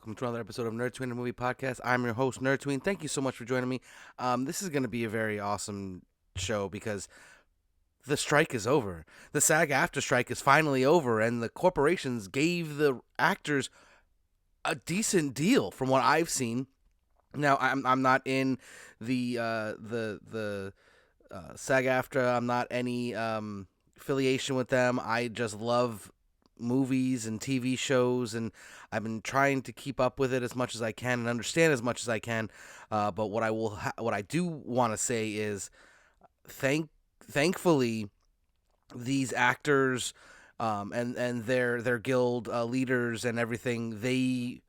welcome to another episode of Nerdtooine, movie podcast. I'm your host, Nerdtooine. Thank you so much for joining me. This is going to be a very awesome show because the strike is over. The SAG-AFTRA strike is finally over, and the corporations gave the actors a decent deal from what I've seen. Now, I'm not in the SAG-AFTRA. I'm not any affiliation with them. I just love movies and TV shows, and I've been trying to keep up with it as much as I can and understand as much as I can. But what I do want to say is, thankfully, these actors and their guild leaders and everything, they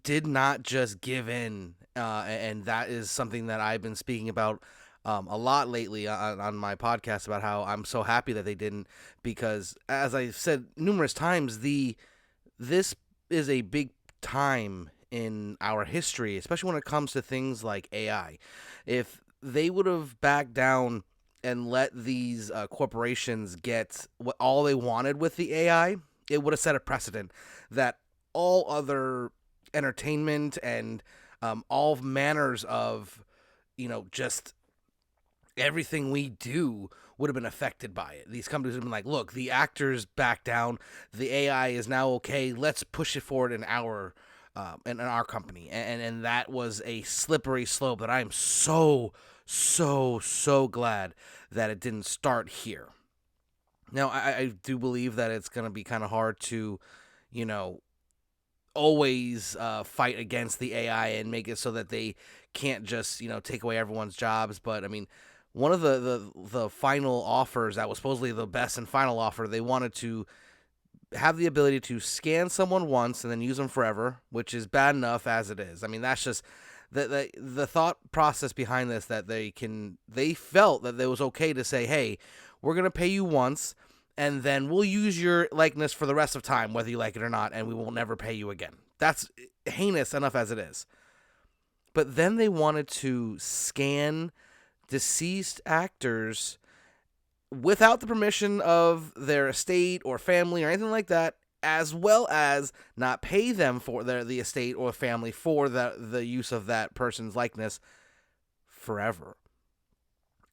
did not just give in, and that is something that I've been speaking about a lot lately on my podcast about how I'm so happy that they didn't, because as I've said numerous times, this is a big time in our history, especially when it comes to things like AI. If they would have backed down and let these corporations get all they wanted with the AI, it would have set a precedent that all other entertainment and all manners of, just everything we do would have been affected by it. These companies would have been like, look, the actors back down, the AI is now okay, let's push it forward in our company. And that was a slippery slope that I am so glad that it didn't start here. Now, I do believe that it's going to be kind of hard to, always fight against the AI and make it so that they can't just, take away everyone's jobs. But, I mean, one of the final offers that was supposedly the best and final offer, they wanted to have the ability to scan someone once and then use them forever, which is bad enough as it is. I mean, that's just the thought process behind this, that they felt that it was okay to say, hey, we're going to pay you once, and then we'll use your likeness for the rest of time, whether you like it or not, and we will never pay you again. That's heinous enough as it is. But then they wanted to scan deceased actors without the permission of their estate or family or anything like that, as well as not pay them for the estate or family for the use of that person's likeness forever.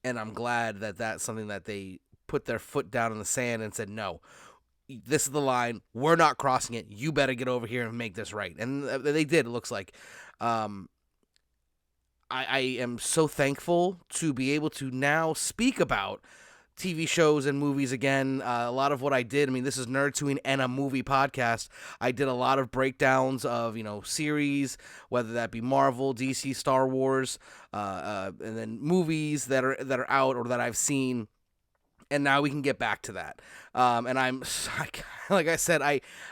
And I'm glad that that's something that they put their foot down in the sand and said, no, this is the line. We're not crossing it. You better get over here and make this right. And they did, it looks like. I am so thankful to be able to now speak about TV shows and movies again. A lot of what I did, I mean, this is Nerdtooine and a movie podcast. I did a lot of breakdowns of, series, whether that be Marvel, DC, Star Wars, and then movies that are out or that I've seen. And now we can get back to that. And I'm, like I said,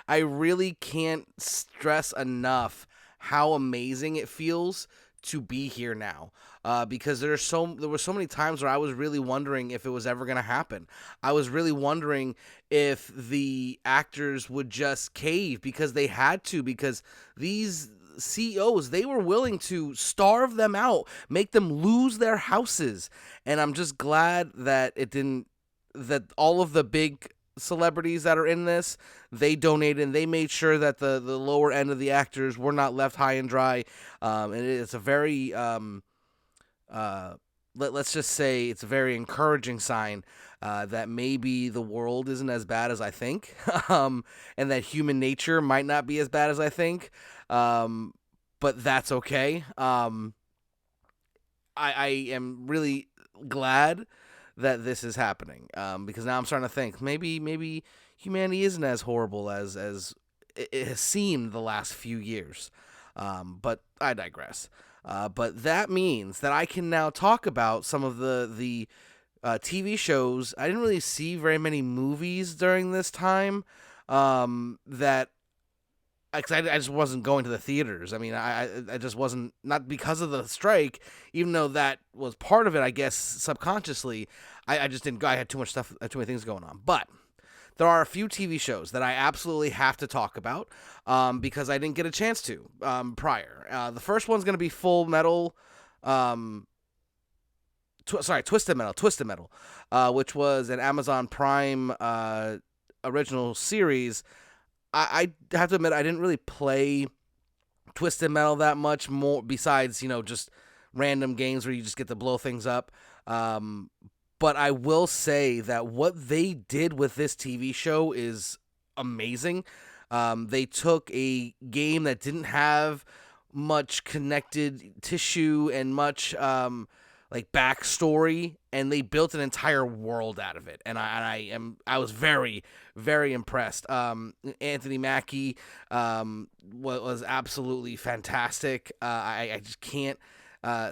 I really can't stress enough how amazing it feels to be here now, because there were so many times where I was really wondering if it was ever going to happen. I was really wondering if the actors would just cave because they had to, because these CEOs, they were willing to starve them out, make them lose their houses. And I'm just glad that it didn't, that all of the big celebrities that are in this, they donated and they made sure that the lower end of the actors were not left high and dry. And it's a very let's just say it's a very encouraging sign that maybe the world isn't as bad as I think, and that human nature might not be as bad as I think, but that's okay. I am really glad that this is happening, because now I'm starting to think maybe humanity isn't as horrible as it has seemed the last few years. But I digress. But that means that I can now talk about some of the TV shows. I didn't really see very many movies during this time, that I just wasn't going to the theaters. I mean, I just wasn't, not because of the strike, even though that was part of it, I guess, subconsciously. I just didn't go. I had too much stuff, too many things going on. But there are a few TV shows that I absolutely have to talk about, because I didn't get a chance to prior. The first one's going to be Full Metal, Twisted Metal, which was an Amazon Prime original series. I have to admit, I didn't really play Twisted Metal that much more, besides, just random games where you just get to blow things up. But I will say that what they did with this TV show is amazing. They took a game that didn't have much connected tissue and much like backstory, and they built an entire world out of it. And I was very, very impressed. Anthony Mackie was absolutely fantastic. I just can't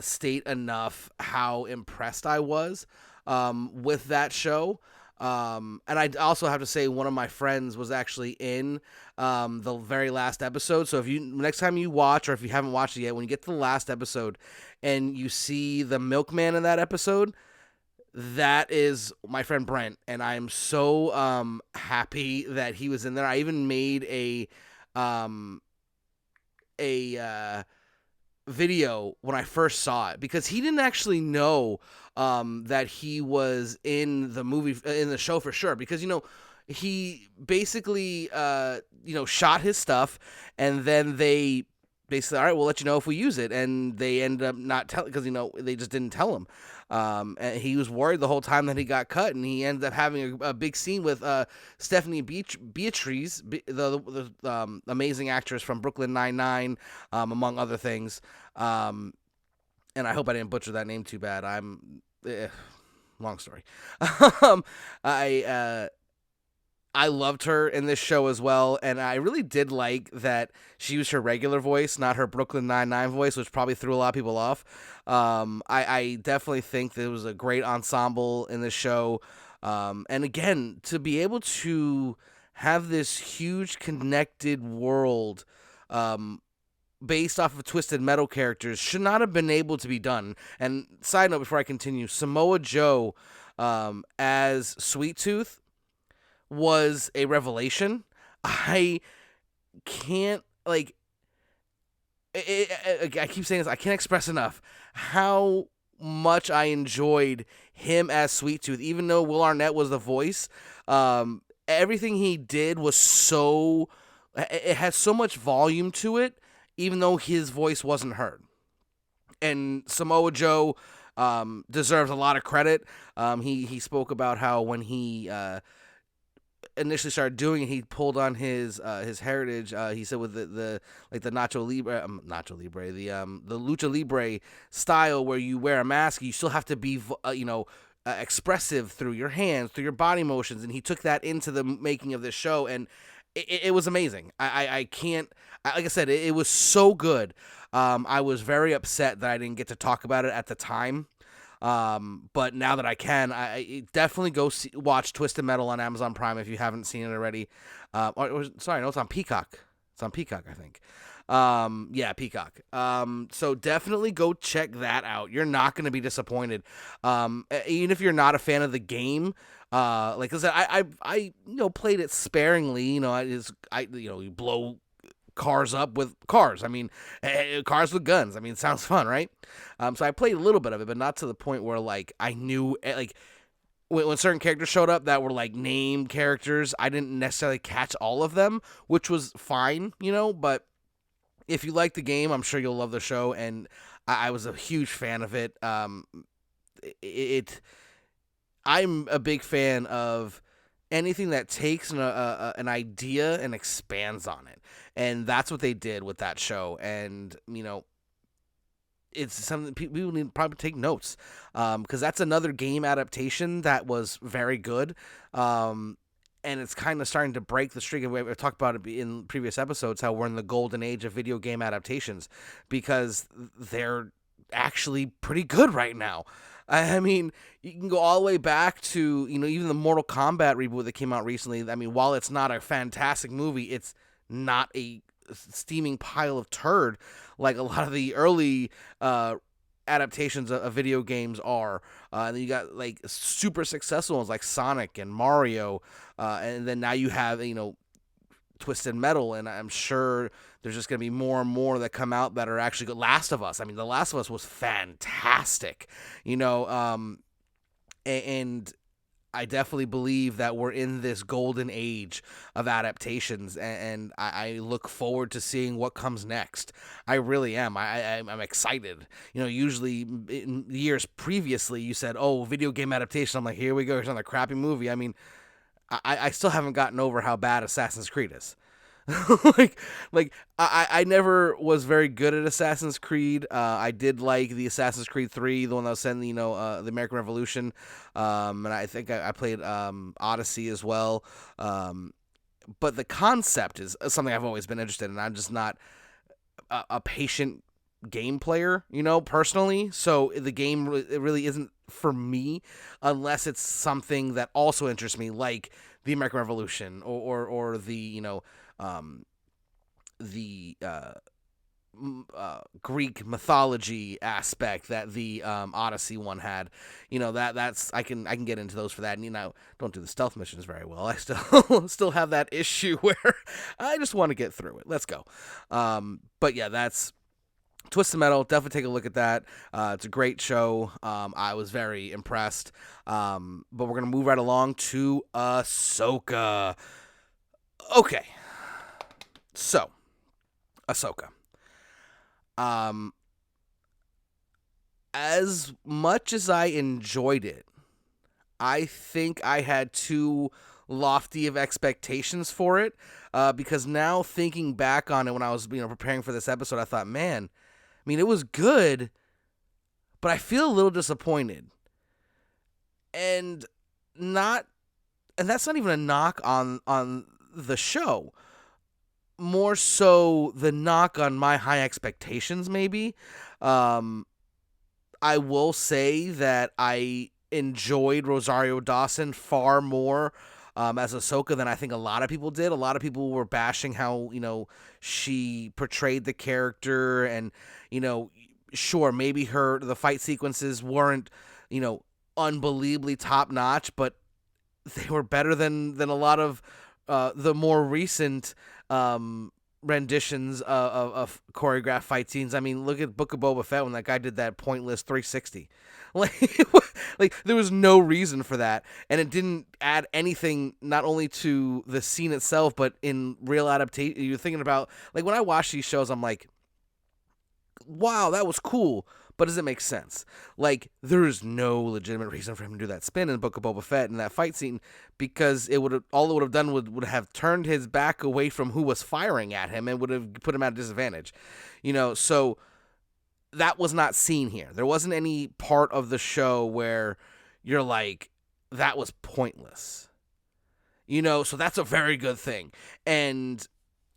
state enough how impressed I was with that show. And I also have to say, one of my friends was actually in the very last episode. So if you next time you watch, or if you haven't watched it yet, when you get to the last episode and you see the milkman in that episode, that is my friend Brent, and I am so happy that he was in there. I even made a video when I first saw it, because he didn't actually know that he was in the movie, in the show for sure, because he basically shot his stuff, and then they basically, all right, we'll let you know if we use it, and they ended up not telling, because they just didn't tell him. And he was worried the whole time that he got cut, and he ended up having a big scene with Stephanie Beatriz, the amazing actress from Brooklyn Nine-Nine, among other things. And I hope I didn't butcher that name too bad. Long story. I loved her in this show as well, and I really did like that she used her regular voice, not her Brooklyn Nine-Nine voice, which probably threw a lot of people off. I definitely think there was a great ensemble in this show. And again, to be able to have this huge connected world based off of Twisted Metal characters should not have been able to be done. And side note before I continue, Samoa Joe as Sweet Tooth was a revelation. I can't, I keep saying this, I can't express enough how much I enjoyed him as Sweet Tooth, even though Will Arnett was the voice. Everything he did was it had so much volume to it, even though his voice wasn't heard. And Samoa Joe deserves a lot of credit. He spoke about how when he initially started doing it, he pulled on his heritage. He said with the Nacho Libre, the Lucha Libre style, where you wear a mask, you still have to be expressive through your hands, through your body motions, and he took that into the making of this show, and it was amazing. I can't, like I said, it was so good. I was very upset that I didn't get to talk about it at the time. But now that I can, I definitely go watch Twisted Metal on Amazon Prime if you haven't seen it already. Sorry, no, it's on Peacock. It's on Peacock, I think. Yeah, Peacock. So definitely go check that out. You're not going to be disappointed. Even if you're not a fan of the game, like I said, I played it sparingly. You blow cars up with cars. I mean, cars with guns. I mean, it sounds fun, right? So I played a little bit of it, but not to the point where I knew when certain characters showed up that were named characters, I didn't necessarily catch all of them, which was fine, but if you like the game, I'm sure you'll love the show, and I was a huge fan of it. I'm a big fan of anything that takes an idea and expands on it, and that's what they did with that show. And it's something people need to probably take notes, because that's another game adaptation that was very good, and it's kind of starting to break the streak. We've talked about it in previous episodes, how we're in the golden age of video game adaptations, because they're actually pretty good right now. I mean, you can go all the way back to, even the Mortal Kombat reboot that came out recently. I mean, while it's not a fantastic movie, it's not a steaming pile of turd like a lot of the early adaptations of video games are. And then you got super successful ones like Sonic and Mario, and then now you have Twisted Metal, and I'm sure there's just going to be more and more that come out that are actually good. Last of Us. I mean, The Last of Us was fantastic, and I definitely believe that we're in this golden age of adaptations, and I look forward to seeing what comes next. I really am. I'm excited. Usually in years previously, you said, "Oh, video game adaptation." I'm like, "Here we go. Here's another crappy movie." I mean, I still haven't gotten over how bad Assassin's Creed is. like I never was very good at Assassin's Creed. I did like the Assassin's Creed 3, the one that was set in the American Revolution, and I think I played Odyssey as well. But the concept is something I've always been interested in. I'm just not a patient game player, personally. So the game it really isn't for me unless it's something that also interests me, like the American Revolution or the the Greek mythology aspect that the Odyssey one had. That's I can get into those for that. And don't do the stealth missions very well. I still have that issue where I just want to get through it. Let's go. But yeah, that's Twisted Metal. Definitely take a look at that. It's a great show. I was very impressed. But we're gonna move right along to Ahsoka. Okay, so Ahsoka. Um, as much as I enjoyed it, I think I had too lofty of expectations for it. Because now thinking back on it, when I was preparing for this episode, I thought, man, I mean, it was good, but I feel a little disappointed, and that's not even a knock on the show. More so the knock on my high expectations, maybe. I will say that I enjoyed Rosario Dawson far more as Ahsoka than I think a lot of people did. A lot of people were bashing how, she portrayed the character, and, sure, maybe the fight sequences weren't, unbelievably top notch, but they were better than a lot of the more recent renditions of choreographed fight scenes. I mean, look at Book of Boba Fett when that guy did that pointless 360. Like there was no reason for that, and it didn't add anything not only to the scene itself, but in real adaptation. You're thinking about, like, when I watch these shows, I'm like, wow, that was cool, but does it make sense? Like, there is no legitimate reason for him to do that spin in Book of Boba Fett in that fight scene, because it would have done would have turned his back away from who was firing at him and would have put him at a disadvantage. So that was not seen here. There wasn't any part of the show where you're like, that was pointless. So that's a very good thing. And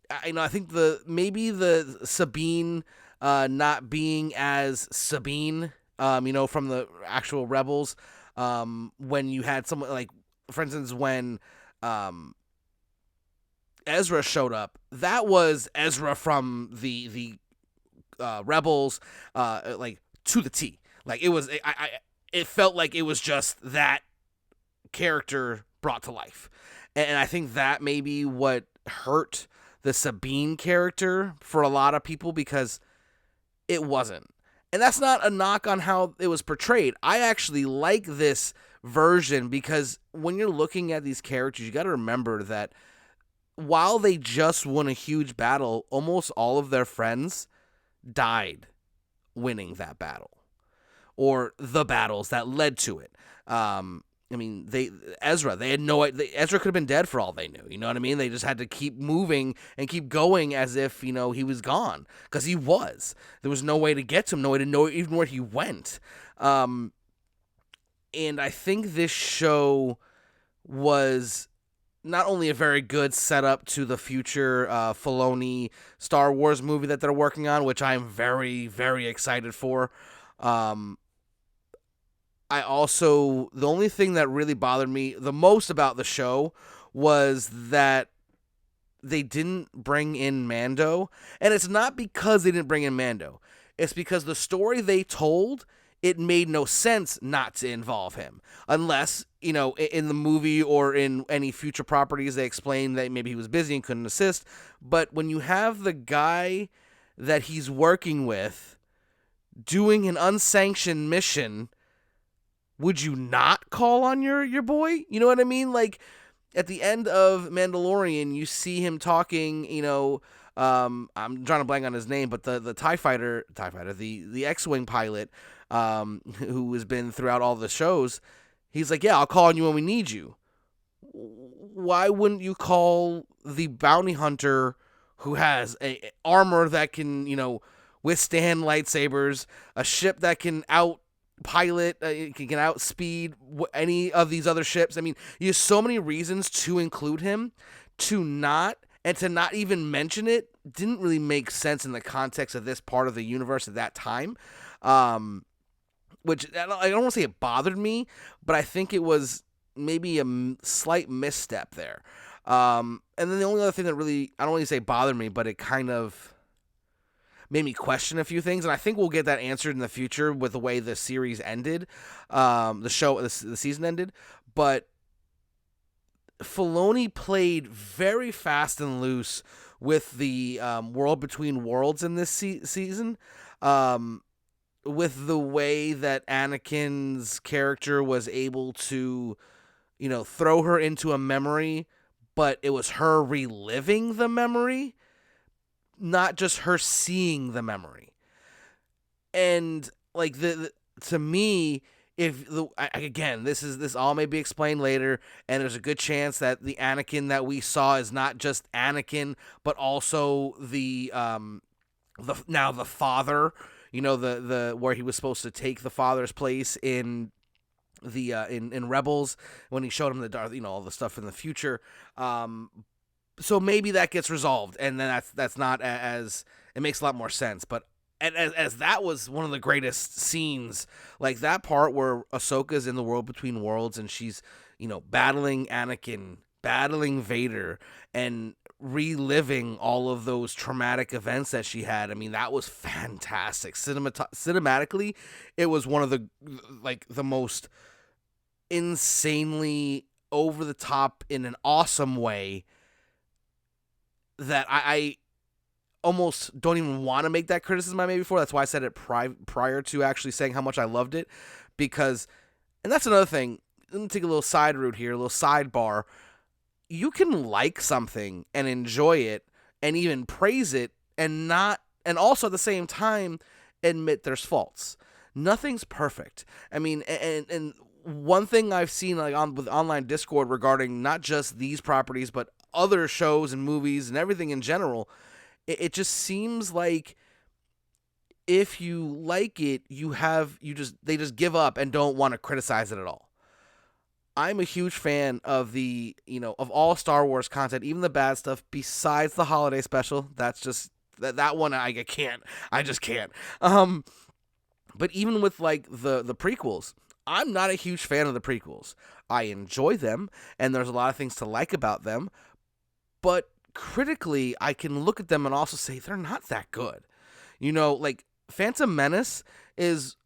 I think maybe the Sabine not being as Sabine, from the actual Rebels, when you had someone like, for instance, when Ezra showed up, that was Ezra from the Rebels, like, to the T. Like, it was, it felt like it was just that character brought to life. And I think that may be what hurt the Sabine character for a lot of people, because it wasn't. And that's not a knock on how it was portrayed. I actually like this version, because when you're looking at these characters, you got to remember that while they just won a huge battle, almost all of their friends died winning that battle, or the battles that led to it. Ezra, they had no idea. Ezra could have been dead for all they knew. You know what I mean? They just had to keep moving and keep going as if, he was gone, because he was. There was no way to get to him, no way to know even where he went. And I think this show was not only a very good setup to the future Filoni Star Wars movie that they're working on, which I'm very, very excited for. The only thing that really bothered me the most about the show was that they didn't bring in Mando. And it's not because they didn't bring in Mando. It's because the story they told, it made no sense not to involve him. Unless, in the movie or in any future properties, they explained that maybe he was busy and couldn't assist. But when you have the guy that he's working with doing an unsanctioned mission would you not call on your boy? You know what I mean? Like at the end of Mandalorian, you see him talking. I'm drawing a blank on his name, but the the X-wing pilot, who has been throughout all the shows. He's like, yeah, I'll call on you when we need you. Why wouldn't you call the bounty hunter who has a armor that can, withstand lightsabers, a ship that can out pilot, can outspeed any of these other ships? I mean, you have so many reasons to include him. To not even mention it didn't really make sense in the context of this part of the universe at that time. Which I don't want to say it bothered me, but I think it was maybe a slight misstep there. And then the only other thing that really, I don't really say bothered me, but it kind of made me question a few things, and I think we'll get that answered in the future with the way the series ended, the season ended. But Filoni played very fast and loose with the world between worlds in this season. With the way that Anakin's character was able to, throw her into a memory, but it was her reliving the memory, not just her seeing the memory. And like to me, again, this all may be explained later, and there's a good chance that the Anakin that we saw is not just Anakin, but also the father. The where he was supposed to take the father's place in the in Rebels, when he showed him the Darth, all the stuff in the future. So maybe that gets resolved, and then that's not as, it makes a lot more sense. But as that was one of the greatest scenes, like that part where Ahsoka's in the world between worlds, and she's battling Anakin, battling Vader, and reliving all of those traumatic events that she had. I mean, that was fantastic. Cinematically, it was one of the most insanely over the top in an awesome way that I almost don't even want to make that criticism I made before. That's why I said it prior to actually saying how much I loved it, because, and that's another thing. Let me take a little side route here, a little sidebar. You can like something and enjoy it and even praise it, and also at the same time admit there's faults. Nothing's perfect. I mean, and one thing I've seen with online Discord regarding not just these properties but other shows and movies and everything in general, it just seems like if you like it, they just give up and don't want to criticize it at all. I'm a huge fan of of all Star Wars content, even the bad stuff, besides the holiday special. That's just that one I just can't. But even with the prequels, I'm not a huge fan of the prequels. I enjoy them, and there's a lot of things to like about them, but critically, I can look at them and also say they're not that good. Phantom Menace is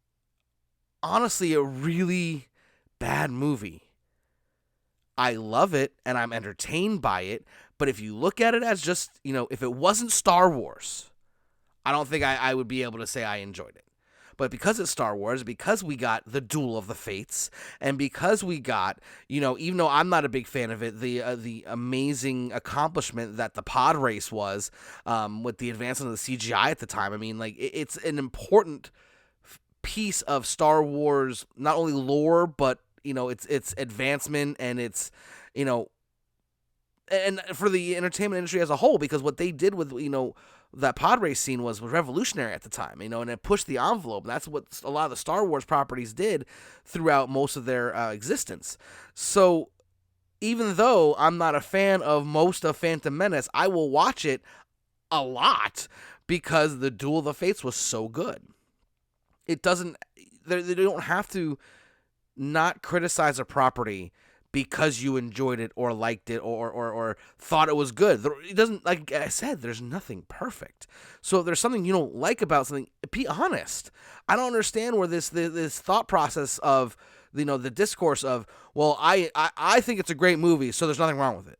honestly a really bad movie. I love it, and I'm entertained by it, but if you look at it as just, if it wasn't Star Wars, I don't think I would be able to say I enjoyed it. But because it's Star Wars, because we got the Duel of the Fates, and because we got, even though I'm not a big fan of it, the amazing accomplishment that the pod race was, with the advancement of the CGI at the time. I mean, it's an important piece of Star Wars, not only lore, but its advancement, and its and for the entertainment industry as a whole, because what they did with that pod race scene was revolutionary at the time, and it pushed the envelope. That's what a lot of the Star Wars properties did throughout most of their existence. So even though I'm not a fan of most of Phantom Menace, I will watch it a lot because the Duel of the Fates was so good. It doesn't, they don't have to not criticize a property because you enjoyed it or liked it or thought it was good. It doesn't, like I said, there's nothing perfect. So if there's something you don't like about something, be honest. I don't understand where this thought process of, the discourse of, well, I think it's a great movie, so there's nothing wrong with it.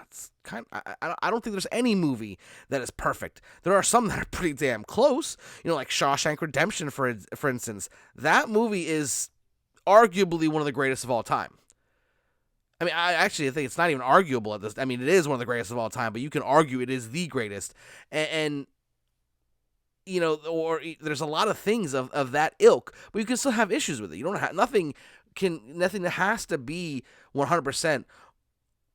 It's I don't think there's any movie that is perfect. There are some that are pretty damn close, like Shawshank Redemption, for instance. That movie is arguably one of the greatest of all time. I mean, I actually think it's not even arguable at this. I mean, it is one of the greatest of all time, but you can argue it is the greatest. And you know, or there's a lot of things of that ilk, but you can still have issues with it. You don't have nothing that has to be 100%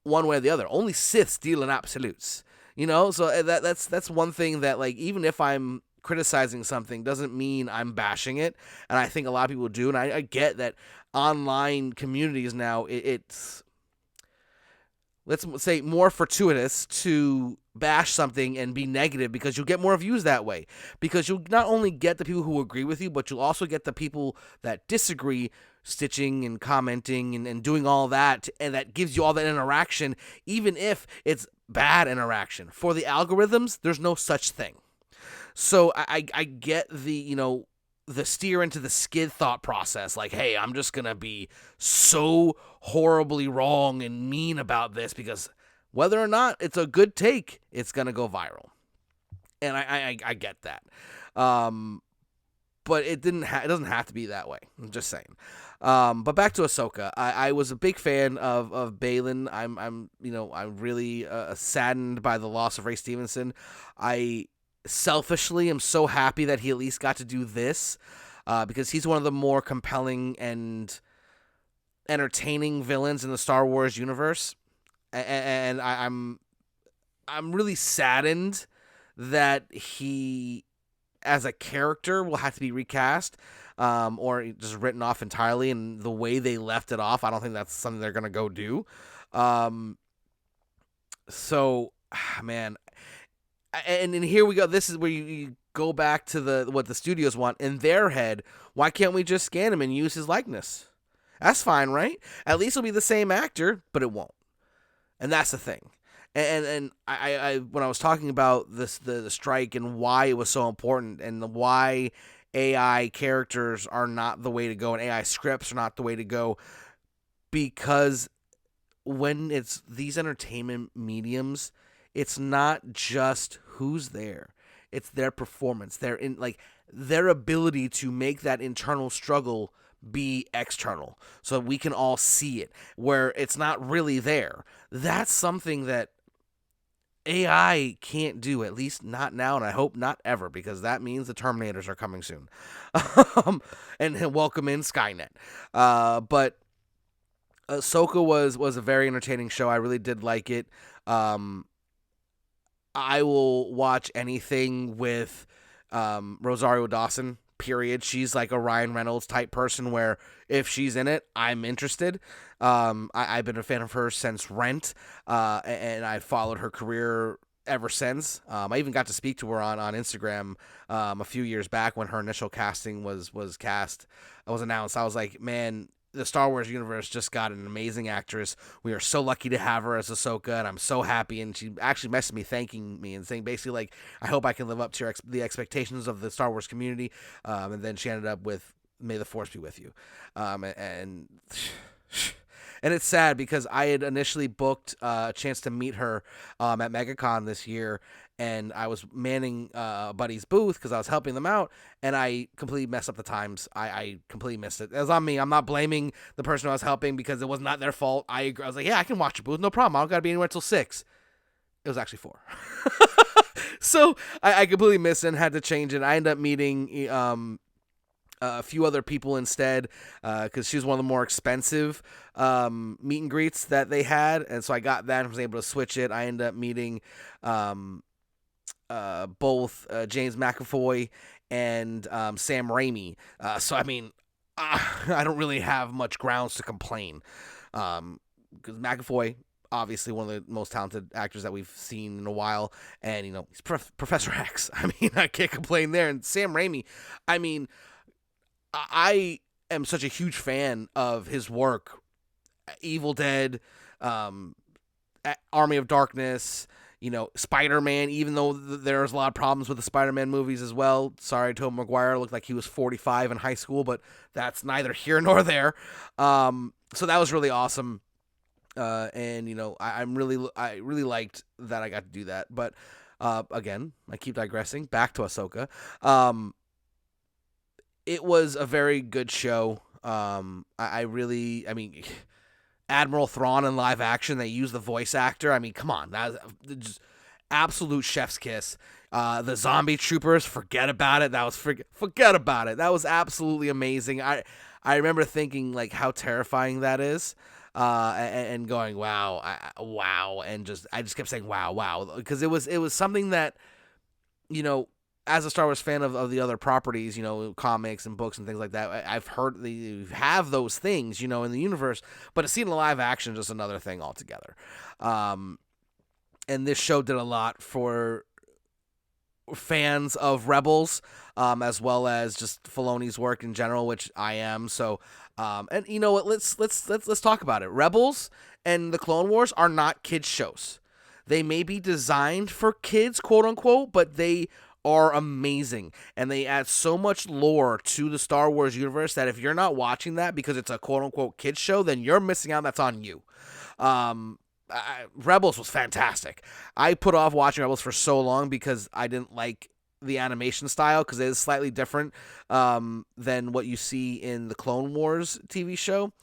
one way or the other. Only Siths deal in absolutes. You know, so that's one thing that, like, even if I'm criticizing something doesn't mean I'm bashing it, and I think a lot of people do, and I get that online communities now it's, let's say, more fortuitous to bash something and be negative because you'll get more views that way. Because you'll not only get the people who agree with you, but you'll also get the people that disagree stitching and commenting and doing all that, and that gives you all that interaction, even if it's bad interaction. For the algorithms, there's no such thing. So I get the, you know, the steer into the skid thought process, like, hey, I'm just gonna be so horribly wrong and mean about this because whether or not it's a good take, it's gonna go viral, and I get that, but it doesn't have to be that way. I'm just saying. But back to Ahsoka, I was a big fan of Balin. I'm really saddened by the loss of Ray Stevenson. I selfishly am so happy that he at least got to do this, because he's one of the more compelling and entertaining villains in the Star Wars universe, and I'm really saddened that he, as a character, will have to be recast, or just written off entirely. And the way they left it off, I don't think that's something they're gonna go do. So, man. And here we go. This is where you go back to what the studios want in their head. Why can't we just scan him and use his likeness? That's fine, right? At least it'll be the same actor, but it won't. And that's the thing. And I when I was talking about the strike and why it was so important and why AI characters are not the way to go and AI scripts are not the way to go, because when it's these entertainment mediums, it's not just who's there. It's their performance. Their ability to make that internal struggle be external so we can all see it where it's not really there. That's something that AI can't do, at least not now, and I hope not ever, because that means the Terminators are coming soon. And welcome in Skynet. But Ahsoka was a very entertaining show. I really did like it. I will watch anything with Rosario Dawson, period. She's like a Ryan Reynolds type person where if she's in it, I'm interested. I've been a fan of hers since Rent, and I followed her career ever since. I even got to speak to her on Instagram a few years back when her initial casting was announced. I was like, man, the Star Wars universe just got an amazing actress. We are so lucky to have her as Ahsoka, and I'm so happy. And she actually messaged me thanking me and saying basically, like, I hope I can live up to the expectations of the Star Wars community. And then she ended up with "May the Force be with you," and it's sad because I had initially booked a chance to meet her at MegaCon this year, and I was manning a buddy's booth because I was helping them out, and I completely messed up the times. I completely missed it. It was on me. I'm not blaming the person I was helping because it was not their fault. I was like, yeah, I can watch your booth, no problem. I don't got to be anywhere until 6. It was actually 4. So I completely missed it and had to change it. I ended up meeting a few other people instead, because she was one of the more expensive meet and greets that they had, and so I got that and was able to switch it. I ended up meeting both James McAvoy and Sam Raimi. So I mean, I don't really have much grounds to complain, because McAvoy, obviously one of the most talented actors that we've seen in a while, and he's Professor X. I mean, I can't complain there. And Sam Raimi, I mean, I am such a huge fan of his work. Evil Dead, Army of Darkness, Spider-Man, even though there's a lot of problems with the Spider-Man movies as well. Sorry, Tobey Maguire looked like he was 45 in high school, but that's neither here nor there. So that was really awesome. And I really liked that I got to do that. But again, I keep digressing. Back to Ahsoka. It was a very good show. I really, I mean, Admiral Thrawn in live action, they use the voice actor. I mean, come on, that's just absolute chef's kiss. The zombie troopers, forget about it. That was forget about it. That was absolutely amazing. I remember thinking like how terrifying that is, and going wow, wow, and I just kept saying wow, wow, because it was something that, you know, as a Star Wars fan of the other properties, you know, comics and books and things like that, I've heard they have those things, you know, in the universe, but to see it in live action is just another thing altogether. And this show did a lot for fans of Rebels, as well as just Filoni's work in general, which I am. So, and you know what? Let's talk about it. Rebels and the Clone Wars are not kids shows. They may be designed for kids, quote unquote, but they are amazing, and they add so much lore to the Star Wars universe that if you're not watching that because it's a quote unquote kids show, then you're missing out. That's on you. Rebels was fantastic. I put off watching Rebels for so long because I didn't like the animation style, because it is slightly different than what you see in the Clone Wars TV show.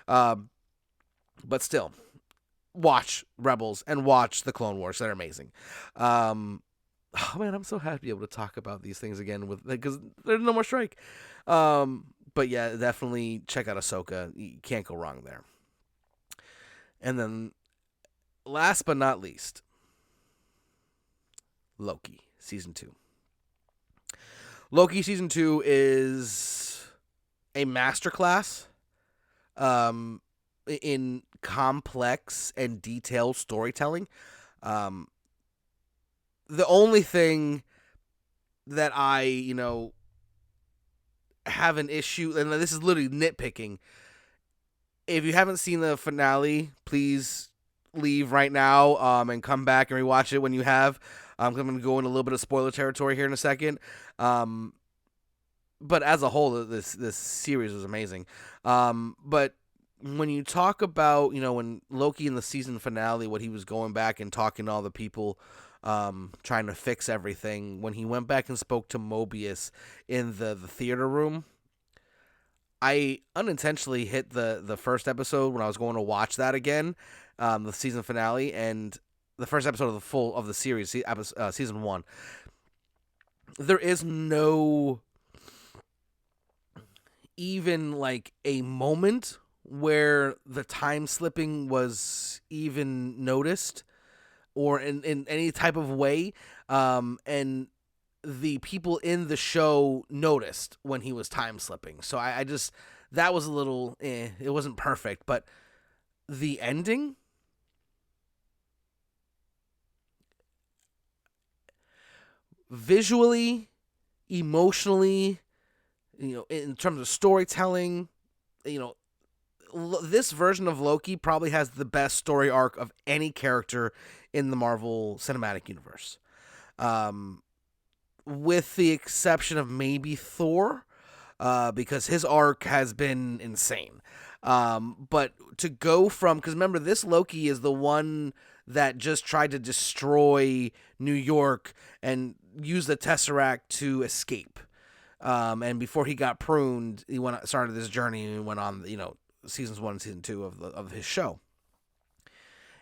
But still, watch Rebels and watch the Clone Wars. They're amazing. Oh man, I'm so happy to be able to talk about these things again because there's no more strike. But yeah, definitely check out Ahsoka. You can't go wrong there. And then, last but not least, Loki season 2. Loki season 2 is a masterclass in complex and detailed storytelling. The only thing that I, you know, have an issue, and this is literally nitpicking. If you haven't seen the finale, please leave right now and come back and rewatch it when you have. I'm going to go into a little bit of spoiler territory here in a second. But as a whole, this series was amazing. But when you talk about, you know, when Loki in the season finale, what he was going back and talking to all the people, trying to fix everything, when he went back and spoke to Mobius in the theater room, I unintentionally hit the first episode when I was going to watch that again, the season finale, and the first episode of the series, season 1. There is no even like a moment where the time slipping was even noticed or in any type of way, and the people in the show noticed when he was time slipping. So I just, that was a little, it wasn't perfect, but the ending, visually, emotionally, you know, in terms of storytelling, you know, this version of Loki probably has the best story arc of any character in the Marvel Cinematic Universe. With the exception of maybe Thor, because his arc has been insane. But to go from, because remember, this Loki is the one that just tried to destroy New York and use the Tesseract to escape. And before he got pruned, he started this journey and went on, you know, seasons 1 and season 2 of his show.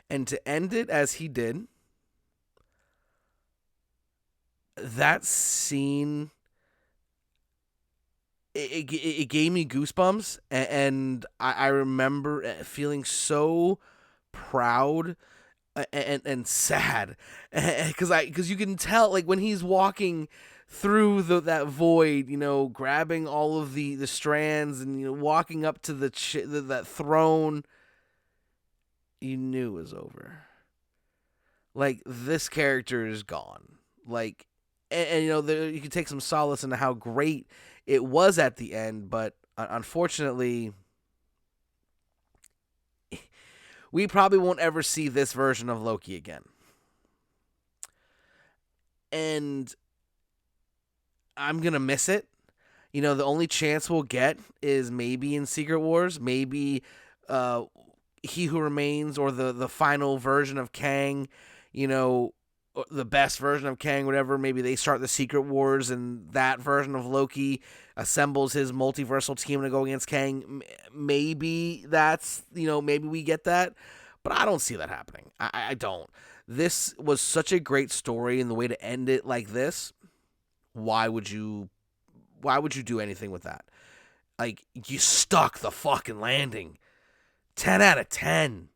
And to end it as he did, that scene, it gave me goosebumps, and I remember feeling so proud and sad, because you can tell, like, when he's walking through that void, you know, grabbing all of the strands and, you know, walking up to that throne, you knew it was over. Like, this character is gone. Like, and you know, you can take some solace into how great it was at the end, but unfortunately, we probably won't ever see this version of Loki again. And I'm going to miss it. You know, the only chance we'll get is maybe in Secret Wars, maybe He Who Remains, or the final version of Kang, you know, the best version of Kang, whatever. Maybe they start the Secret Wars, and that version of Loki assembles his multiversal team to go against Kang. Maybe that's, maybe we get that, but I don't see that happening. I don't. This was such a great story, and the way to end it like this, why would you do anything with that? Like, you stuck the fucking landing. 10 out of 10.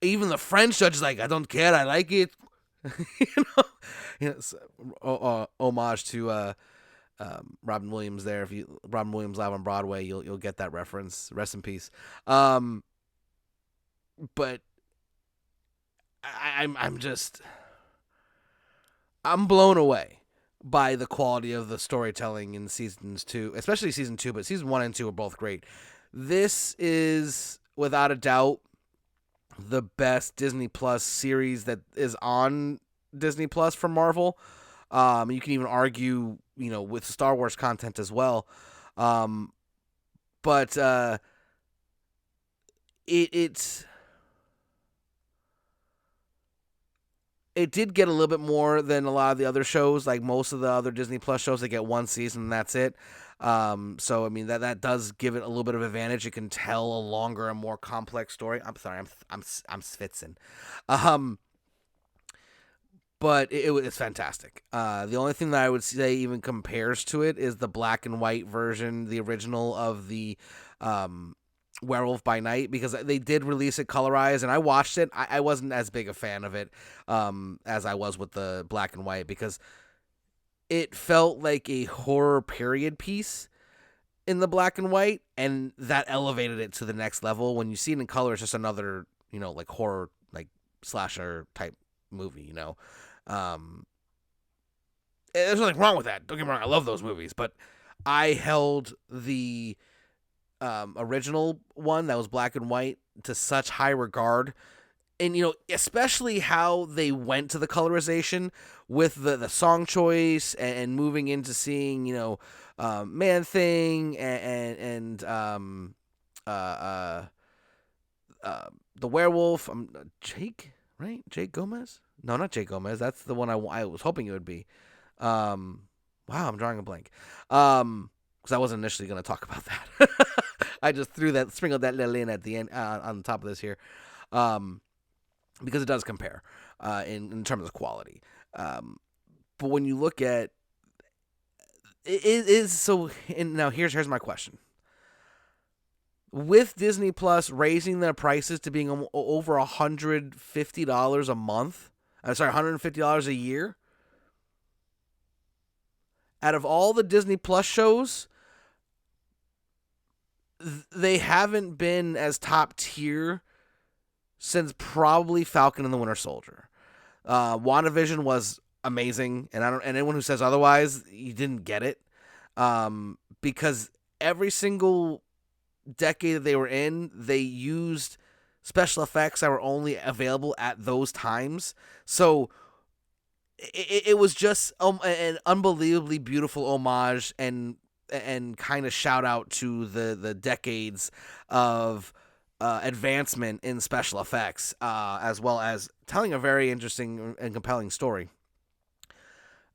Even the French judge is like, I don't care, I like it. Homage to Robin Williams there. If you Robin Williams live on Broadway, you'll get that reference. Rest in peace. But I'm blown away by the quality of the storytelling in seasons 2, especially season 2, but season 1 and 2 are both great. This is without a doubt the best Disney Plus series that is on Disney Plus from Marvel. You can even argue, with Star Wars content as well. But it did get a little bit more than a lot of the other shows. Like most of the other Disney Plus shows, they get one season and that's it. So I mean that does give it a little bit of advantage. It can tell a longer and more complex story. I'm sorry, I'm schwitzing. But it's fantastic. The only thing that I would say even compares to it is the black and white version, the original of the Werewolf by Night, because they did release it colorized, and I watched it. I wasn't as big a fan of it as I was with the black and white, because it felt like a horror period piece in the black and white, and that elevated it to the next level. When you see it in color, it's just another, like horror, like slasher type movie, There's nothing wrong with that. Don't get me wrong, I love those movies, but I held the original one that was black and white to such high regard. And, especially how they went to the colorization with the song choice and moving into seeing, Man-Thing and the werewolf. Jake, right? Jake Gomez? No, not Jake Gomez. That's the one I was hoping it would be. Wow, I'm drawing a blank. Because I wasn't initially going to talk about that. I just sprinkled that little in at the end on top of this here. Because it does compare in terms of quality. But when you look at it is so, and now here's my question. With Disney Plus raising their prices to being over $150 a month, $150 a year, out of all the Disney Plus shows, they haven't been as top tier since probably Falcon and the Winter Soldier. WandaVision was amazing, and anyone who says otherwise, you didn't get it. Because every single decade that they were in, they used special effects that were only available at those times. So it was just an unbelievably beautiful homage and kind of shout out to the decades of advancement in special effects, as well as telling a very interesting and compelling story.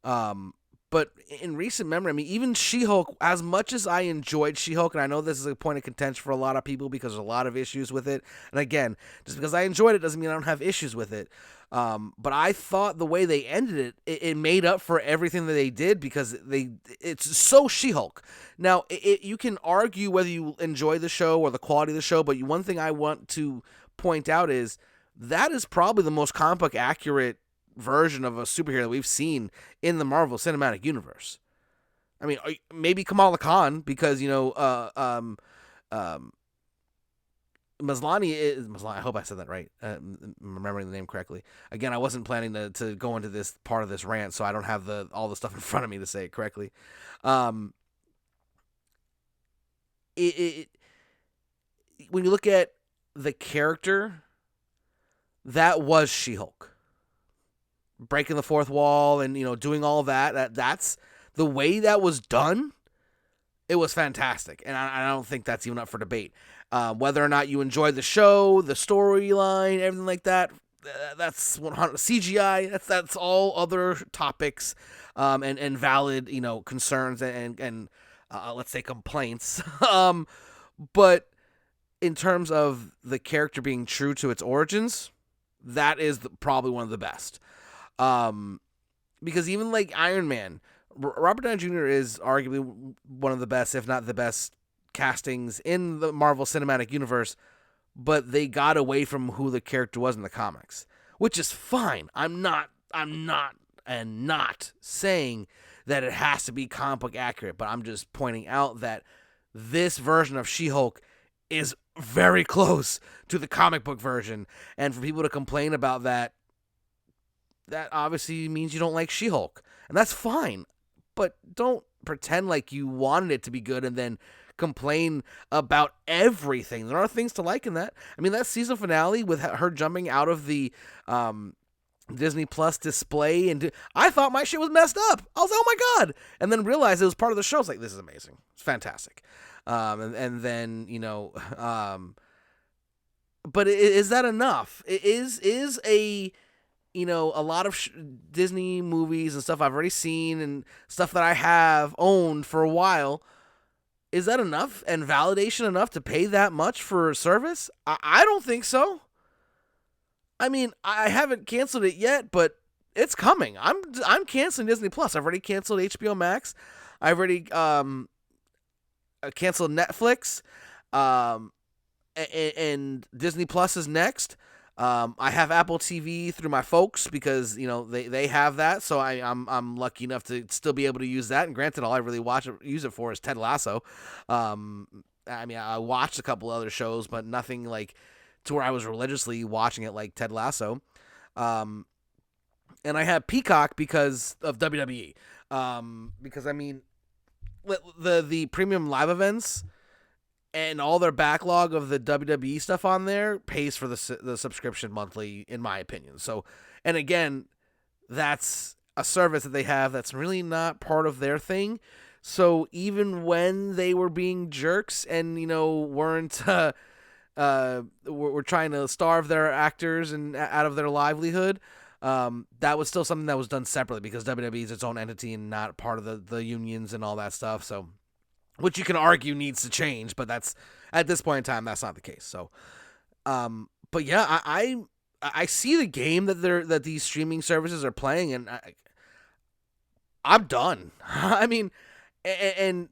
But in recent memory, I mean, even She-Hulk, as much as I enjoyed She-Hulk, and I know this is a point of contention for a lot of people because there's a lot of issues with it. And again, just because I enjoyed it doesn't mean I don't have issues with it. But I thought the way they ended it made up for everything that they did, because it's so She-Hulk. Now, you can argue whether you enjoy the show or the quality of the show, but one thing I want to point out is that is probably the most comic book accurate version of a superhero that we've seen in the Marvel Cinematic Universe. I mean, maybe Kamala Khan, because Maslany is Maslany. I hope I said that right. Remembering the name correctly. Again, I wasn't planning to go into this part of this rant, so I don't have all the stuff in front of me to say it correctly. When you look at the character, that was She-Hulk. Breaking the fourth wall and, doing all that's the way that was done. It was fantastic. And I don't think that's even up for debate. Whether or not you enjoyed the show, the storyline, everything like that, that's 100 CGI. That's all other topics, and valid concerns and let's say complaints. But in terms of the character being true to its origins, that is probably one of the best. Because even like Iron Man, Robert Downey Jr. is arguably one of the best, if not the best, castings in the Marvel Cinematic Universe, but they got away from who the character was in the comics, which is fine. I'm not saying that it has to be comic book accurate, but I'm just pointing out that this version of She-Hulk is very close to the comic book version, and for people to complain about that obviously means you don't like She-Hulk, and that's fine, but don't pretend like you wanted it to be good and then complain about everything. There are things to like in that. I mean, that season finale with her jumping out of the Disney Plus display, and I thought my shit was messed up. I was like, oh my God, and then realized it was part of the show. I was like, this is amazing. It's fantastic. And then, but is that enough? Is a lot of Disney movies and stuff I've already seen and stuff that I have owned for a while, is that enough and validation enough to pay that much for a service? I don't think so. I mean, I haven't canceled it yet, but it's coming. I'm canceling Disney Plus. I've already canceled HBO Max. I've already canceled Netflix. And Disney Plus is next. I have Apple TV through my folks because they have that, so I'm lucky enough to still be able to use that. And granted, all I really use it for is Ted Lasso. I mean, I watched a couple other shows, but nothing like to where I was religiously watching it like Ted Lasso. And I have Peacock because of WWE. Because I mean, the premium live events and all their backlog of the WWE stuff on there pays for the subscription monthly, in my opinion. So, and again, that's a service that they have that's really not part of their thing. So even when they were being jerks and weren't were trying to starve their actors and out of their livelihood, that was still something that was done separately because WWE is its own entity and not part of the unions and all that stuff. So, which you can argue needs to change, but that's at this point in time that's not the case. So, but yeah, I see the game that these streaming services are playing, and I'm done. I mean, and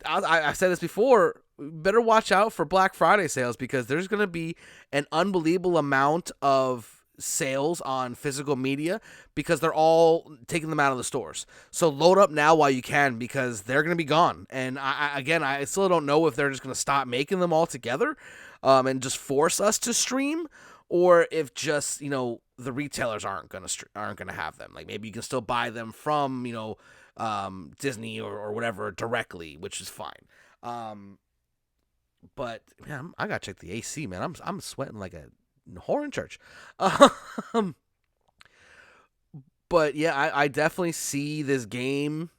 I've said this before. Better watch out for Black Friday sales because there's going to be an unbelievable amount of sales on physical media because they're all taking them out of the stores. So load up now while you can because they're going to be gone. And I still don't know if they're just going to stop making them altogether and just force us to stream, or if just the retailers aren't going to have them. Like maybe you can still buy them from Disney or whatever directly, which is fine. But man, I gotta check the AC, man. I'm sweating like a whore in church. But yeah, I definitely see this game.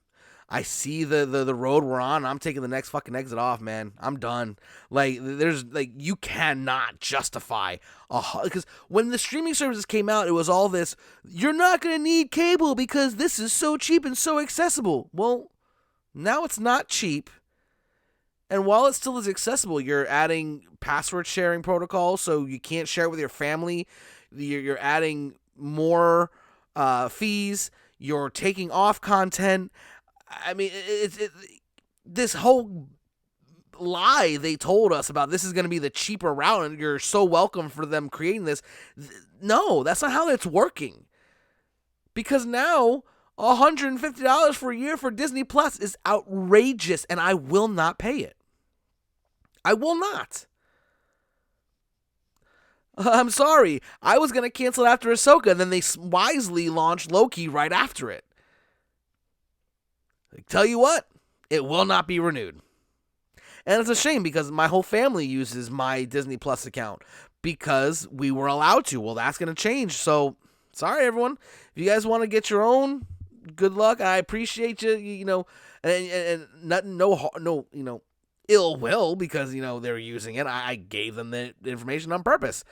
I see the road we're on. I'm taking the next fucking exit off, man. I'm done. Like there's you cannot justify because when the streaming services came out, it was all this. You're not gonna need cable because this is so cheap and so accessible. Well, now it's not cheap. And while it still is accessible, you're adding password sharing protocols, so you can't share it with your family. You're adding more fees. You're taking off content. I mean, this whole lie they told us about this is going to be the cheaper route, and you're so welcome for them creating this. No, that's not how it's working. Because now $150 for a year for Disney Plus is outrageous, and I will not pay it. I will not. I'm sorry. I was going to cancel it after Ahsoka, and then they wisely launched Loki right after it. I tell you what, it will not be renewed. And it's a shame because my whole family uses my Disney Plus account because we were allowed to. Well, that's going to change. So, sorry, everyone. If you guys want to get your own, good luck. I appreciate you, and no, ill will because, they're using it. I gave them the information on purpose.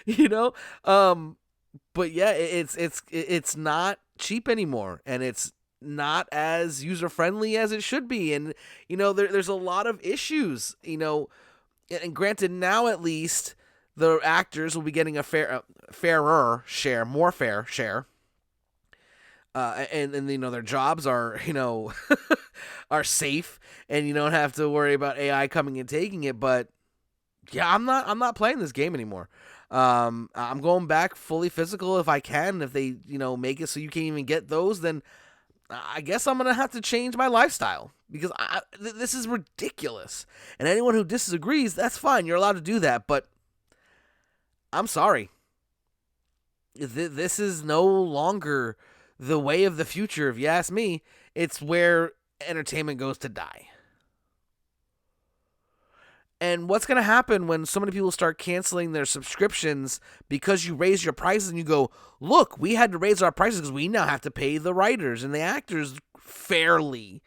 you know. But yeah, it's not cheap anymore, and it's not as user friendly as it should be, and there's a lot of issues, and granted, now at least the actors will be getting a fairer share, more fair share, and their jobs are are safe, and you don't have to worry about AI coming and taking it. But yeah, I'm not playing this game anymore. I'm going back fully physical if I can. If they make it so you can't even get those, then I guess I'm gonna have to change my lifestyle because this is ridiculous. And anyone who disagrees, that's fine. You're allowed to do that, but I'm sorry. This is no longer the way of the future. If you ask me, it's where entertainment goes to die. And what's going to happen when so many people start canceling their subscriptions because you raise your prices and you go, look, we had to raise our prices because we now have to pay the writers and the actors fairly.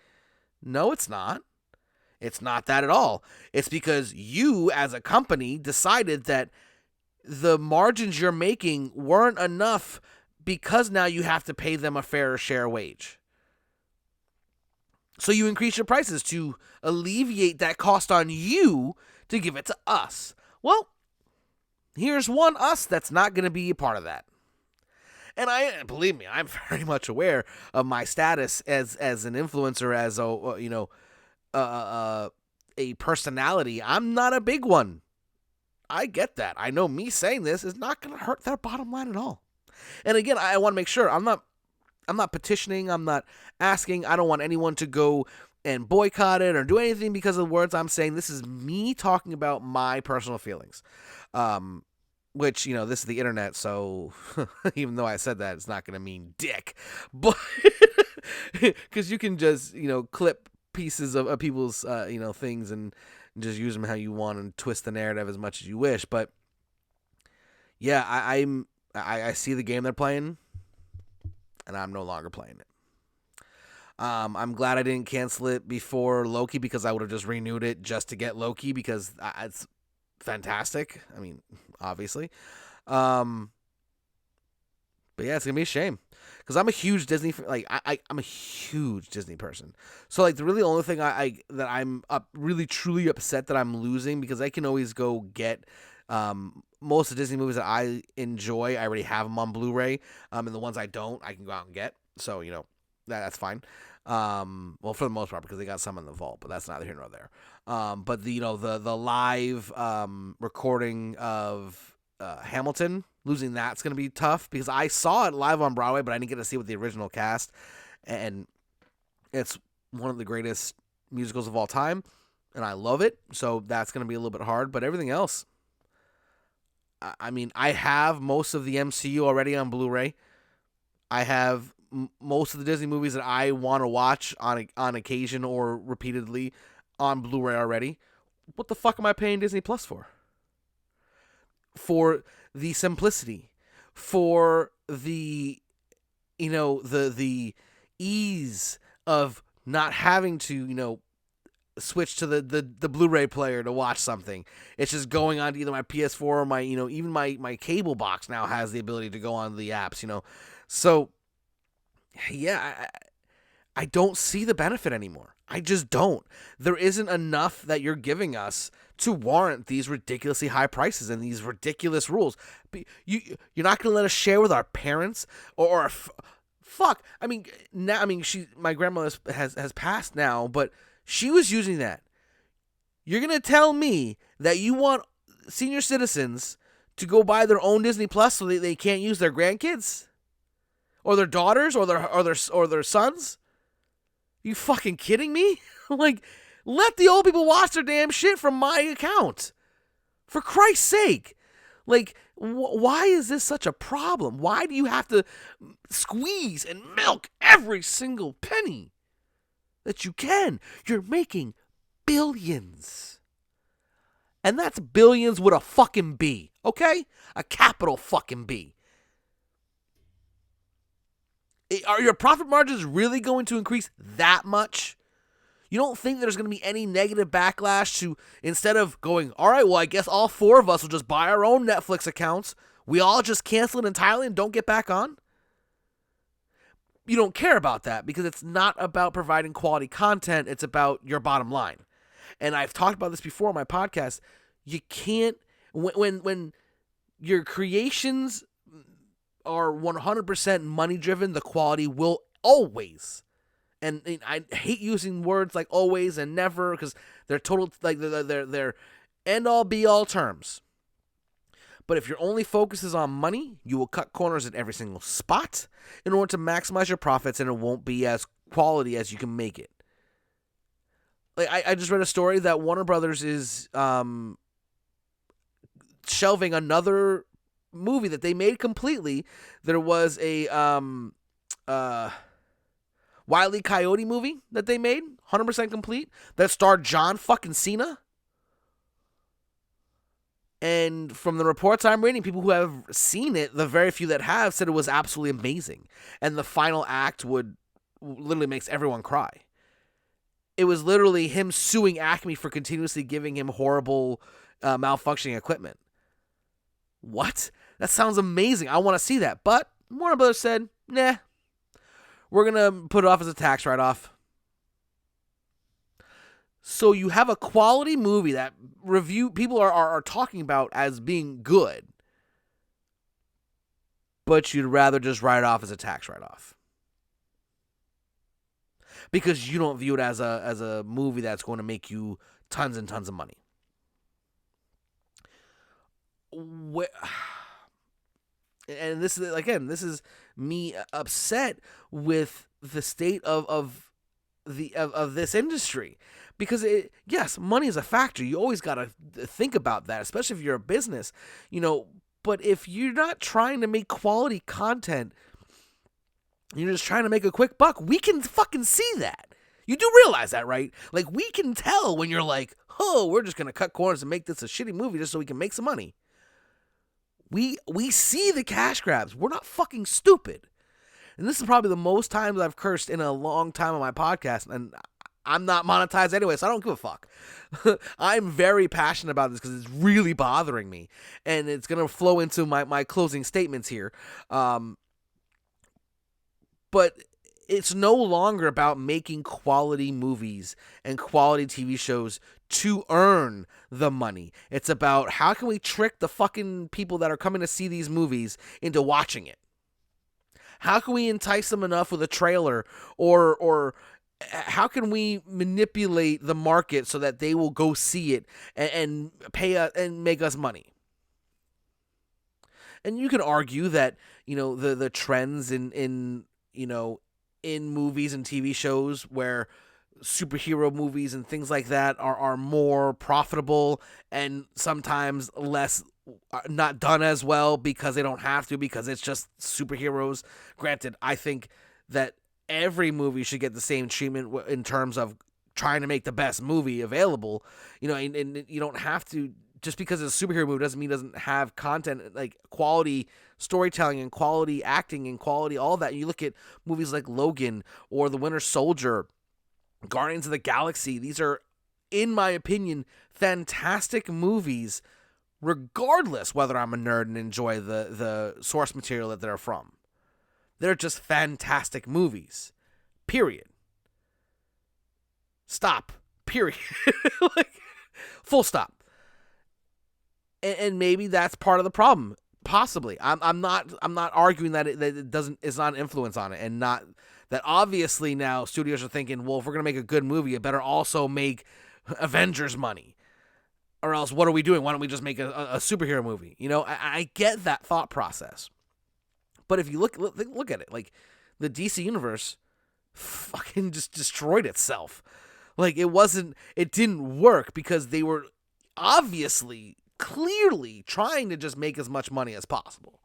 No, it's not. It's not that at all. It's because you, as a company, decided that the margins you're making weren't enough because now you have to pay them a fairer share wage. So you increase your prices to alleviate that cost on you to give it to us. Well, here's one us that's not going to be a part of that. And believe me, I'm very much aware of my status as an influencer, as a personality. I'm not a big one. I get that. I know me saying this is not going to hurt their bottom line at all. And again, I want to make sure I'm not petitioning. I'm not asking. I don't want anyone to go and boycott it or do anything because of the words I'm saying. This is me talking about my personal feelings. Which, this is the internet, so even though I said that, it's not going to mean dick. But because you can just, clip pieces of people's, things and just use them how you want and twist the narrative as much as you wish. But yeah, I see the game they're playing, and I'm no longer playing it. I'm glad I didn't cancel it before Loki because I would have just renewed it just to get Loki because it's fantastic. I mean, obviously. But yeah, it's going to be a shame because I'm a huge Disney, I'm a huge Disney person. So like the really only thing that I'm really truly upset that I'm losing because I can always go get most of the Disney movies that I enjoy. I already have them on Blu-ray, and the ones I don't, I can go out and get. So that's fine. Well, for the most part, because they got some in the vault, but that's neither here nor there. But the live recording of Hamilton, losing that's going to be tough because I saw it live on Broadway, but I didn't get to see it with the original cast, and it's one of the greatest musicals of all time, and I love it. So that's going to be a little bit hard, but everything else, I mean, I have most of the MCU already on Blu-ray. I have most of the Disney movies that I want to watch on occasion or repeatedly on Blu-ray already. What the fuck am I paying Disney Plus for? For the simplicity, for the the ease of not having to switch to the Blu-ray player to watch something. It's just going on to either my PS4 or my even my cable box now has the ability to go on the apps. So yeah, I don't see the benefit anymore. I just don't. There isn't enough that you're giving us to warrant these ridiculously high prices and these ridiculous rules. You're not going to let us share with our parents or fuck. I mean, now my grandmother has passed now, but she was using that. You're going to tell me that you want senior citizens to go buy their own Disney Plus so they can't use their grandkids? Or their daughters, or their sons? You fucking kidding me? Like, let the old people watch their damn shit from my account. For Christ's sake. Like, why is this such a problem? Why do you have to squeeze and milk every single penny that you can? You're making billions. And that's billions with a fucking B, okay? A capital fucking B. Are your profit margins really going to increase that much? You don't think there's going to be any negative backlash to, instead of going, all right, well, I guess all 4 of us will just buy our own Netflix accounts, we all just cancel it entirely and don't get back on? You don't care about that because it's not about providing quality content. It's about your bottom line. And I've talked about this before on my podcast. You can't, when your creations are 100% money driven, the quality will always, and I hate using words like always and never because they're total, like they're end all be all terms. But if your only focus is on money, you will cut corners at every single spot in order to maximize your profits, and it won't be as quality as you can make it. Like I just read a story that Warner Brothers is shelving another movie that they made completely. There was a Wile E. Coyote movie that they made, 100% complete, that starred John fucking Cena. And from the reports I'm reading, people who have seen it, the very few that have, said it was absolutely amazing. And the final act literally makes everyone cry. It was literally him suing Acme for continuously giving him horrible malfunctioning equipment. What? That sounds amazing. I want to see that. But Warner Brothers said, nah, we're going to put it off as a tax write-off. So you have a quality movie that people are talking about as being good, but you'd rather just write it off as a tax write-off because you don't view it as a movie that's going to make you tons and tons of money. And this is me upset with the state of this industry. Because yes, money is a factor. You always got to think about that, especially if you're a business, but if you're not trying to make quality content, you're just trying to make a quick buck, we can fucking see that. You do realize that, right? Like, we can tell when you're like, oh, we're just going to cut corners and make this a shitty movie just so we can make some money. We see the cash grabs. We're not fucking stupid. And this is probably the most times I've cursed in a long time on my podcast, and I'm not monetized anyway, so I don't give a fuck. I'm very passionate about this because it's really bothering me. And it's going to flow into my closing statements here. But it's no longer about making quality movies and quality TV shows to earn the money. It's about how can we trick the fucking people that are coming to see these movies into watching it? How can we entice them enough with a trailer or how can we manipulate the market so that they will go see it and pay and make us money? And you can argue that, the trends in movies and TV shows where superhero movies and things like that are more profitable and sometimes less not done as well because they don't have to, because it's just superheroes. Granted, I think that every movie should get the same treatment in terms of trying to make the best movie available, and you don't have to, just because it's a superhero movie doesn't mean it doesn't have content, like quality storytelling and quality acting and quality, all that. You look at movies like Logan or The Winter Soldier, Guardians of the Galaxy. These are, in my opinion, fantastic movies, regardless whether I'm a nerd and enjoy the source material that they're from. They're just fantastic movies. Period. Stop. Period. Full stop. And maybe that's part of the problem. Possibly. I'm not arguing that it doesn't. It's not an influence on it, and not that obviously now studios are thinking, well, if we're gonna make a good movie, it better also make Avengers money, or else what are we doing? Why don't we just make a superhero movie? I get that thought process, but if you look at it, like the DC universe fucking just destroyed itself. Like it didn't work because they were obviously, clearly trying to just make as much money as possible.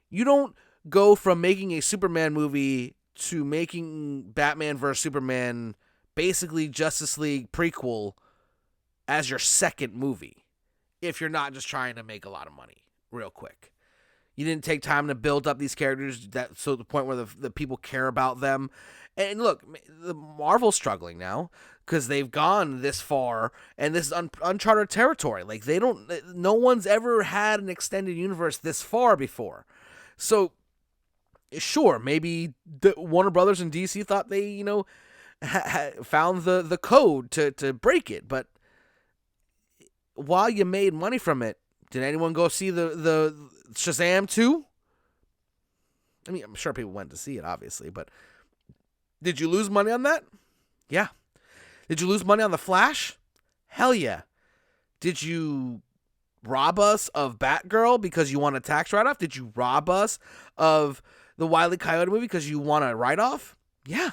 You don't go from making a Superman movie to making Batman vs. Superman, basically Justice League prequel, as your second movie if you're not just trying to make a lot of money real quick. You didn't take time to build up these characters so to the point where the people care about them. And look, the Marvel's struggling now because they've gone this far, and this is uncharted territory. Like, no one's ever had an extended universe this far before. So, sure, maybe the Warner Brothers and DC thought they, found the code to break it. But while you made money from it, did anyone go see the Shazam 2? I mean, I'm sure people went to see it, obviously, but did you lose money on that? Yeah. Did you lose money on The Flash? Hell yeah. Did you rob us of Batgirl because you want a tax write-off? Did you rob us of the Wile E. Coyote movie because you want a write-off? Yeah.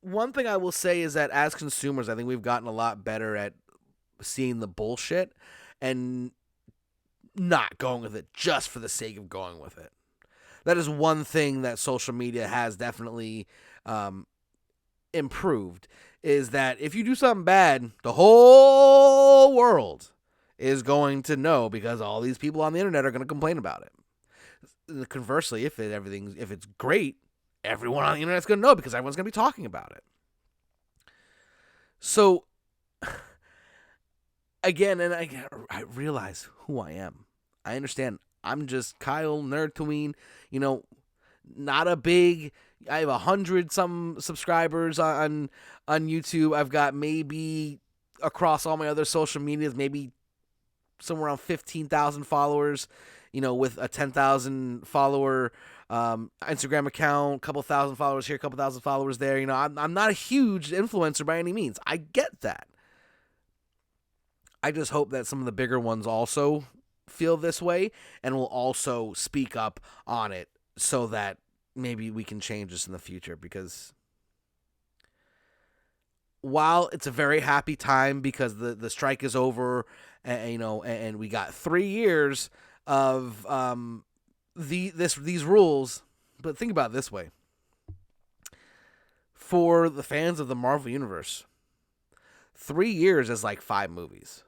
One thing I will say is that as consumers, I think we've gotten a lot better at seeing the bullshit and not going with it just for the sake of going with it. That is one thing that social media has definitely improved, is that if you do something bad, the whole world is going to know because all these people on the internet are going to complain about it. Conversely, if it's great, everyone on the internet is going to know because everyone's going to be talking about it. So, again, and I realize who I am. I understand. I'm just Kyle Nerdtooine, not a big. I have 100-some subscribers on YouTube. I've got maybe across all my other social medias, maybe somewhere around 15,000 followers, with a 10,000 follower Instagram account, couple thousand followers here, couple thousand followers there. I'm not a huge influencer by any means. I get that. I just hope that some of the bigger ones also feel this way and will also speak up on it so that maybe we can change this in the future, because while it's a very happy time because the strike is over and we got 3 years of these rules, but think about it this way. For the fans of the Marvel Universe, 3 years is like 5 movies.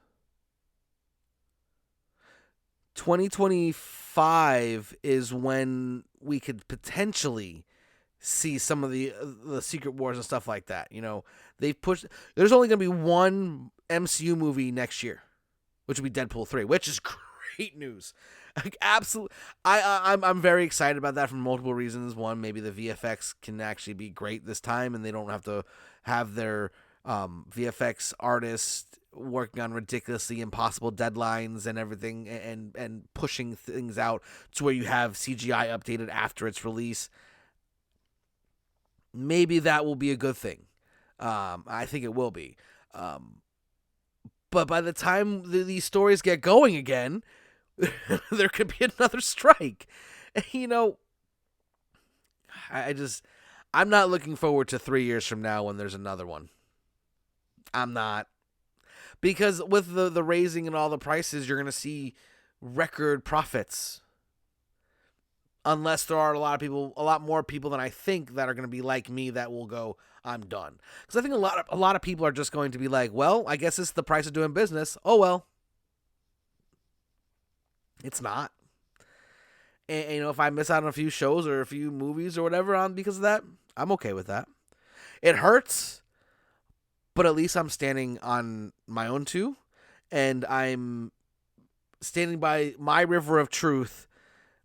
2025 is when we could potentially see some of the Secret Wars and stuff like that. They've pushed. There's only going to be one MCU movie next year, which will be Deadpool 3, which is great news. Like, absolutely, I'm very excited about that for multiple reasons. One, maybe the VFX can actually be great this time, and they don't have to have their VFX artists working on ridiculously impossible deadlines and everything, and pushing things out to where you have CGI updated after its release. Maybe that will be a good thing. I think it will be. But by the time these stories get going again, there could be another strike. I'm not looking forward to 3 years from now when there's another one. I'm not. Because with the raising and all the prices, you're going to see record profits. Unless there are a lot more people than I think that are going to be like me that will go, I'm done. Because I think a lot of people are just going to be like, well, I guess it's the price of doing business. Oh, well. It's not. And if I miss out on a few shows or a few movies or whatever because of that, I'm okay with that. It hurts, but at least I'm standing on my own too, and I'm standing by my river of truth,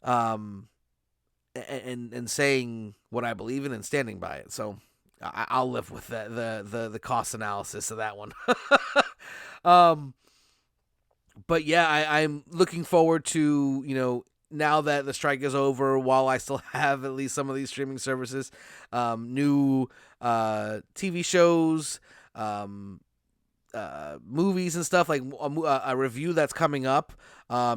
and saying what I believe in and standing by it. So I'll live with the cost analysis of that one. But yeah, I'm looking forward to, now that the strike is over, while I still have at least some of these streaming services, new TV shows, movies and stuff. Like a review that's coming up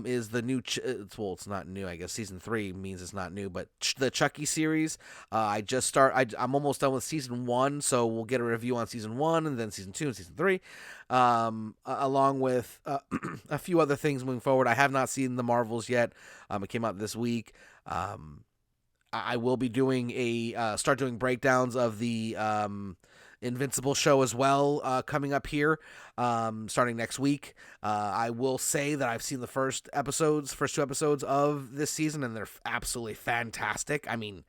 is the new it's not new, I guess season 3 means it's not new, but the Chucky series. I'm almost done with season 1, so we'll get a review on season 1 and then season 2 and season 3, along with a few other things moving forward. I have not seen the Marvels yet. It came out this week. I will be doing start doing breakdowns of the Invincible show as well, coming up here, starting next week. I will say that I've seen the first 2 episodes of this season, and they're absolutely fantastic. I mean,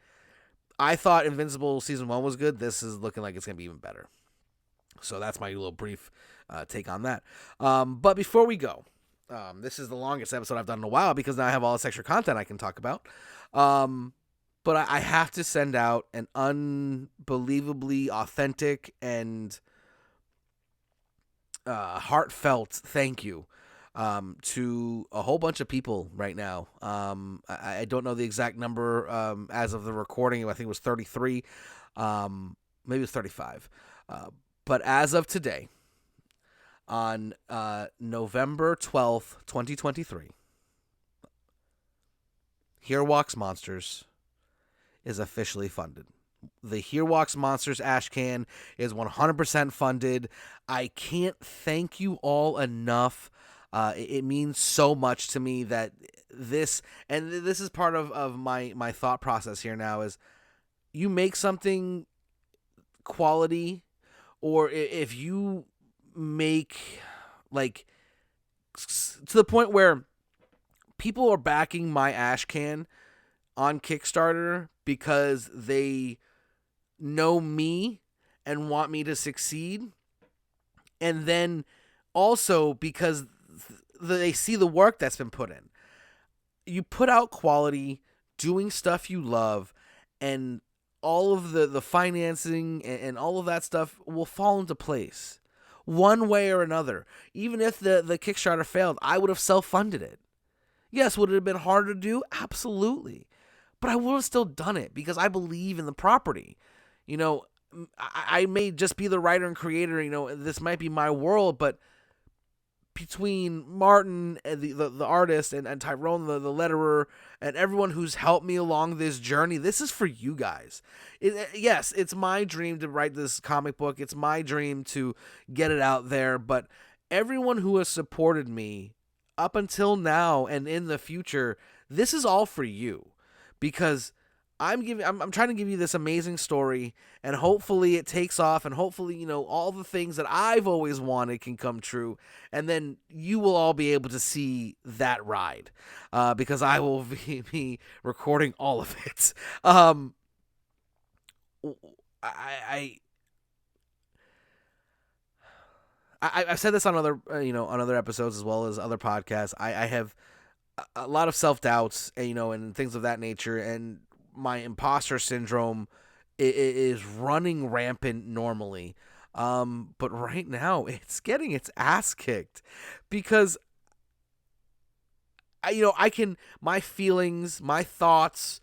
I thought Invincible season 1 was good. This is looking like it's going to be even better. So that's my little brief take on that. But before we go, this is the longest episode I've done in a while because now I have all this extra content I can talk about. But I have to send out an unbelievably authentic and heartfelt thank you to a whole bunch of people right now. I don't know the exact number as of the recording. I think it was 33. Maybe it was 35. But as of today, on November 12th, 2023, Here Walks Monsters is officially funded. The Here Walks Monsters ash can is 100% funded. I can't thank you all enough. It means so much to me that this is part of my thought process here now is you make something quality, or if you make like to the point where people are backing my ash can on Kickstarter because they know me and want me to succeed, and then also because they see the work that's been put in. You put out quality, doing stuff you love, and all of the financing and all of that stuff will fall into place one way or another. Even if the Kickstarter failed, I would have self-funded it. Yes, would it have been harder to do? Absolutely. But I would have still done it because I believe in the property. You know, I may just be the writer and creator, you know, this might be my world, but between Martin, the artist, and Tyrone, the letterer, and everyone who's helped me along this journey, this is for you guys. Yes, it's my dream to write this comic book. It's my dream to get it out there. But everyone who has supported me up until now and in the future, this is all for you. Because I'm trying to give you this amazing story, and hopefully it takes off, and hopefully, you know, all the things that I've always wanted can come true, and then you will all be able to see that ride, because I will be recording all of it. I've said this on other on other episodes as well as other podcasts. I have a lot of self-doubts, and things of that nature, and my imposter syndrome is running rampant normally. But right now it's getting its ass kicked because my feelings, my thoughts,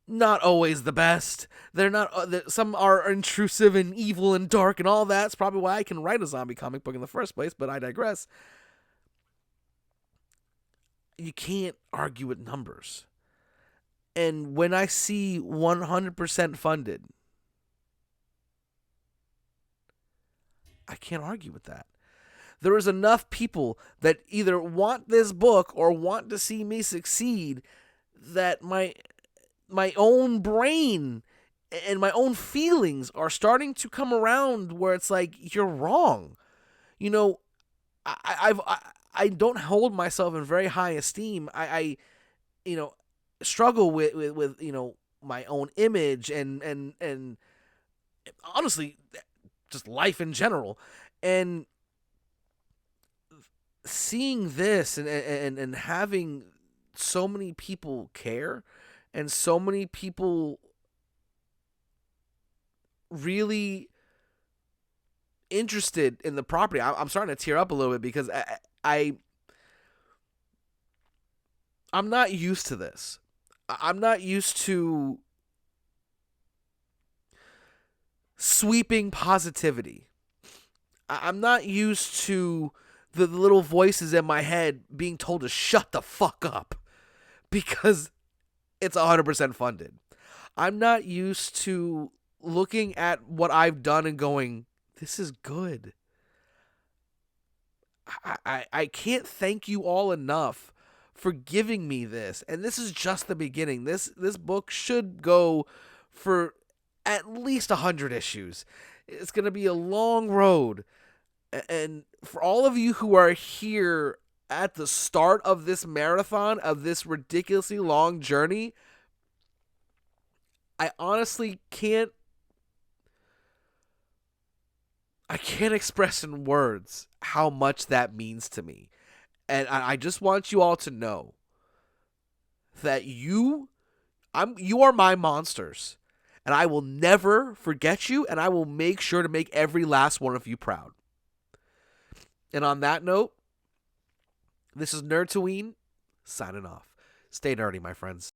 not always the best. They're not, some are intrusive and evil and dark and all that. It's probably why I can write a zombie comic book in the first place, but I digress. You can't argue with numbers. And when I see 100% funded, I can't argue with that. There is enough people that either want this book or want to see me succeed that my own brain and my own feelings are starting to come around where it's like, you're wrong. I don't hold myself in very high esteem. I struggle with my own image and honestly just life in general, and seeing this and having so many people care and so many people really interested in the property, I'm starting to tear up a little bit because I'm not used to this. I'm not used to sweeping positivity. I'm not used to the little voices in my head being told to shut the fuck up because it's 100% funded. I'm not used to looking at what I've done and going, this is good. I can't thank you all enough for giving me this. And this is just the beginning. This book should go for at least 100 issues. It's going to be a long road. And for all of you who are here at the start of this marathon, of this ridiculously long journey, I honestly can't express in words how much that means to me. And I just want you all to know that you are my monsters. And I will never forget you, and I will make sure to make every last one of you proud. And on that note, this is Nerdtooine signing off. Stay nerdy, my friends.